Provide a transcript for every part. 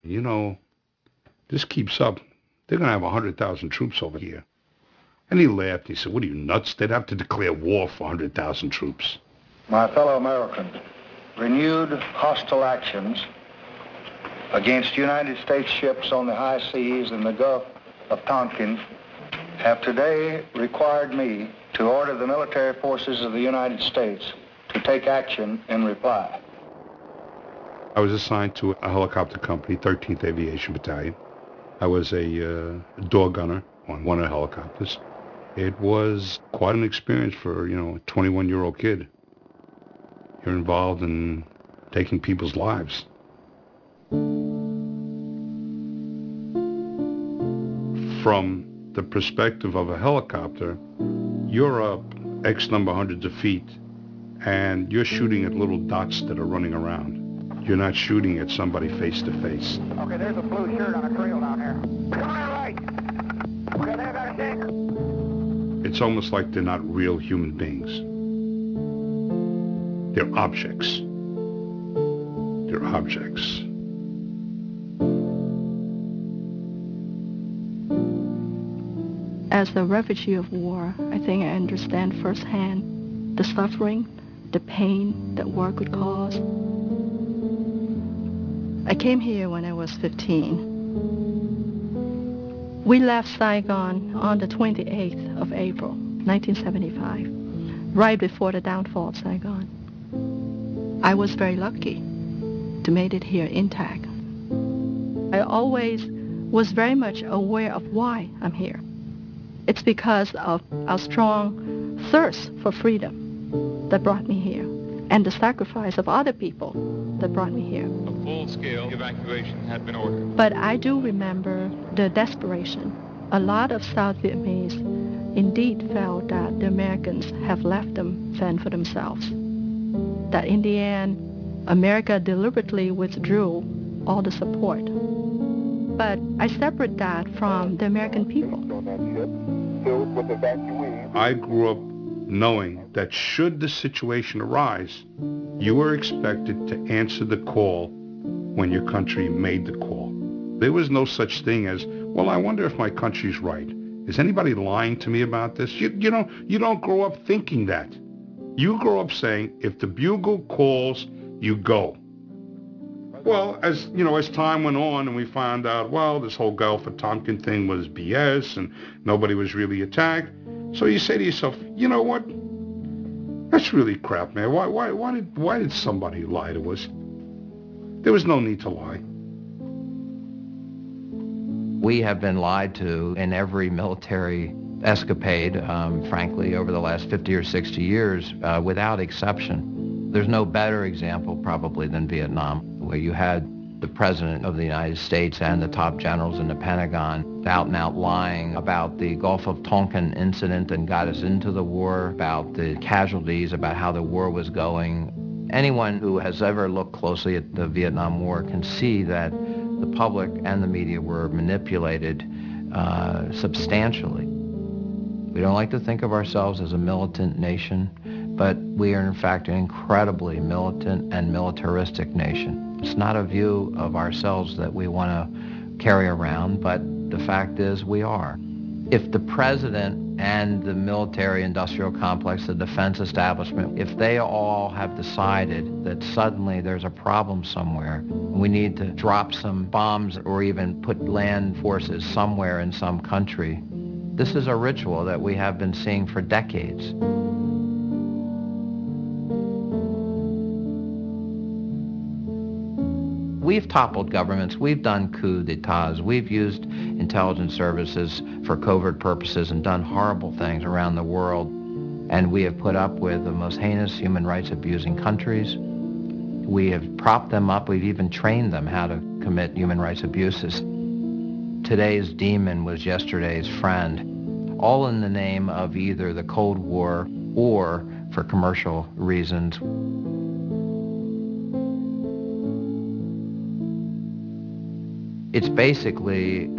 You know, this keeps up, they're going to have 100,000 troops over here. And he laughed. He said, what are you, nuts? They'd have to declare war for 100,000 troops. My fellow Americans, renewed hostile actions against United States ships on the high seas in the Gulf of Tonkin have today required me to order the military forces of the United States to take action in reply. I was assigned to a helicopter company, 13th Aviation Battalion. I was a door gunner on one of the helicopters. It was quite an experience for, a 21-year-old kid. You're involved in taking people's lives. From the perspective of a helicopter, you're up X number hundreds of feet, and you're shooting at little dots that are running around. You're not shooting at somebody face to face. Okay, there's a blue shirt on a trail down here. Come on, right. Okay, there, got a tanker. It's almost like they're not real human beings. They're objects. They're objects. As a refugee of war, I think I understand firsthand the suffering, the pain that war could cause. I came here when I was 15. We left Saigon on the 28th of April, 1975, right before the downfall of Saigon. I was very lucky to make it here intact. I always was very much aware of why I'm here. It's because of our strong thirst for freedom that brought me here, and the sacrifice of other people that brought me here. A full-scale evacuation had been ordered. But I do remember the desperation. A lot of South Vietnamese indeed felt that the Americans have left them fend for themselves. That in the end, America deliberately withdrew all the support. But I separate that from the American people. I grew up knowing that should the situation arise, you were expected to answer the call when your country made the call. There was no such thing as, well, I wonder if my country's right. Is anybody lying to me about this? You don't grow up thinking that. You grow up saying, if the bugle calls, you go. Well, as time went on and we found out, well, this whole Gulf of Tonkin thing was BS and nobody was really attacked. So you say to yourself, you know what? That's really crap, man. Why did somebody lie to us? There was no need to lie. We have been lied to in every military escapade, frankly, over the last 50 or 60 years, without exception. There's no better example probably than Vietnam, where you had the President of the United States and the top generals in the Pentagon out and out lying about the Gulf of Tonkin incident and got us into the war, about the casualties, about how the war was going. Anyone who has ever looked closely at the Vietnam War can see that the public and the media were manipulated substantially. We don't like to think of ourselves as a militant nation, but we are in fact an incredibly militant and militaristic nation. It's not a view of ourselves that we want to carry around, but the fact is we are. If the president and the military-industrial complex, the defense establishment, if they all have decided that suddenly there's a problem somewhere, we need to drop some bombs or even put land forces somewhere in some country, this is a ritual that we have been seeing for decades. We've toppled governments, we've done coups d'etats, we've used intelligence services for covert purposes and done horrible things around the world. And we have put up with the most heinous human rights abusing countries. We have propped them up, we've even trained them how to commit human rights abuses. Today's demon was yesterday's friend, all in the name of either the Cold War or for commercial reasons. It's basically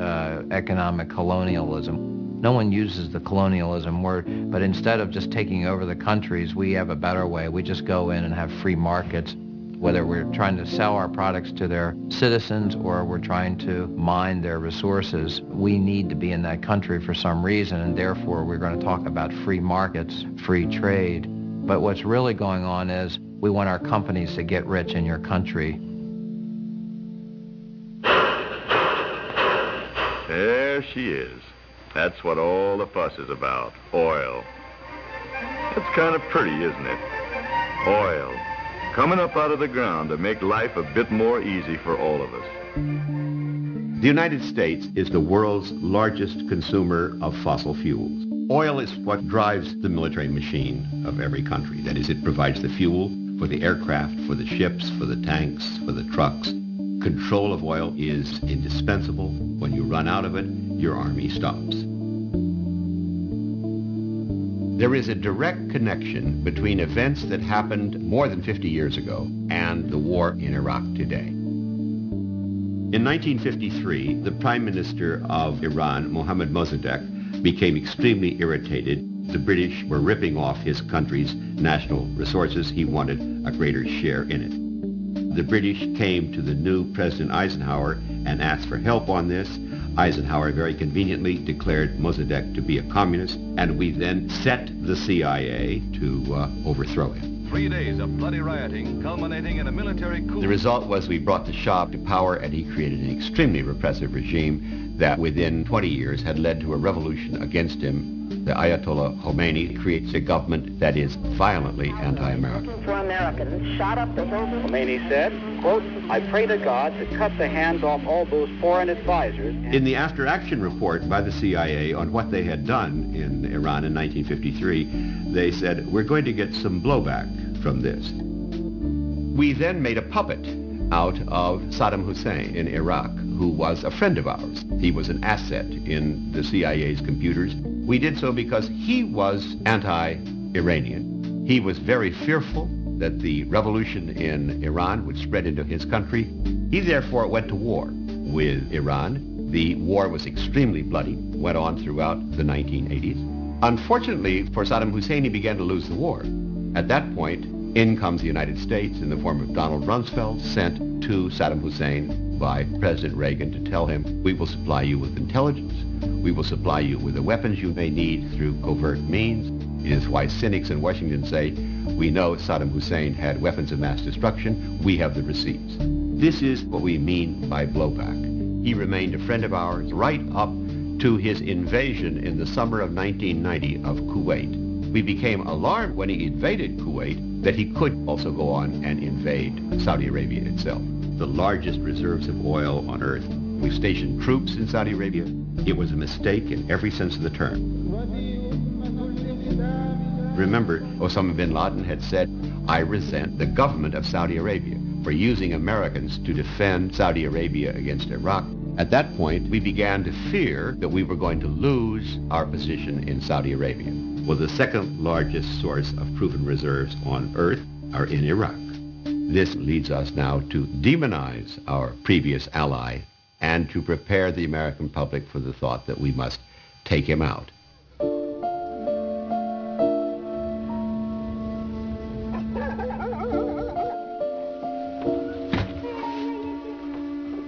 economic colonialism. No one uses the colonialism word, but instead of just taking over the countries, we have a better way. We just go in and have free markets. whether we're trying to sell our products to their citizens or we're trying to mine their resources. We need to be in that country for some reason, and therefore we're going to talk about free markets, free trade. But what's really going on is we want our companies to get rich in your country. There she is. That's what all the fuss is about, oil. It's kind of pretty, isn't it? Oil, coming up out of the ground to make life a bit more easy for all of us. The United States is the world's largest consumer of fossil fuels. Oil is what drives the military machine of every country. That is, it provides the fuel for the aircraft, for the ships, for the tanks, for the trucks. Control of oil is indispensable. When you run out of it, your army stops. There is a direct connection between events that happened more than 50 years ago and the war in Iraq today. In 1953, the Prime Minister of Iran, Mohammad Mossadegh, became extremely irritated. The British were ripping off his country's national resources. He wanted a greater share in it. The British came to the new President Eisenhower and asked for help on this. Eisenhower very conveniently declared Mossadegh to be a communist, and we then set the CIA to overthrow him. 3 days of bloody rioting culminating in a military coup. The result was we brought the Shah to power, and he created an extremely repressive regime that within 20 years had led to a revolution against him. The Ayatollah Khomeini creates a government that is violently anti-American. For Americans shot up the hills. Khomeini said, quote, I pray to God to cut the hands off all those foreign advisors. In the after-action report by the CIA on what they had done in Iran in 1953, they said, we're going to get some blowback from this. We then made a puppet out of Saddam Hussein in Iraq, who was a friend of ours. He was an asset in the CIA's computers. We did so because he was anti-Iranian. He was very fearful that the revolution in Iran would spread into his country. He therefore went to war with Iran. The war was extremely bloody, went on throughout the 1980s. Unfortunately for Saddam Hussein, he began to lose the war. At that point, in comes the United States in the form of Donald Rumsfeld, sent to Saddam Hussein by President Reagan to tell him, we will supply you with intelligence. We will supply you with the weapons you may need through covert means. It is why cynics in Washington say, we know Saddam Hussein had weapons of mass destruction. We have the receipts. This is what we mean by blowback. He remained a friend of ours right up to his invasion in the summer of 1990 of Kuwait. We became alarmed when he invaded Kuwait that he could also go on and invade Saudi Arabia itself. The largest reserves of oil on earth. We stationed troops in Saudi Arabia. It was a mistake in every sense of the term. Remember, Osama bin Laden had said, I resent the government of Saudi Arabia for using Americans to defend Saudi Arabia against Iraq. At that point, we began to fear that we were going to lose our position in Saudi Arabia. Well, the second largest source of proven reserves on earth are in Iraq. This leads us now to demonize our previous ally and to prepare the American public for the thought that we must take him out.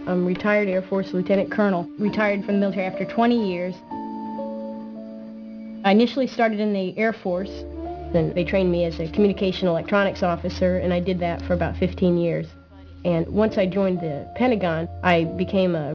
I'm retired Air Force Lieutenant Colonel, retired from the military after 20 years. I initially started in the Air Force, then they trained me as a communication electronics officer, and I did that for about 15 years. And once I joined the Pentagon, I became a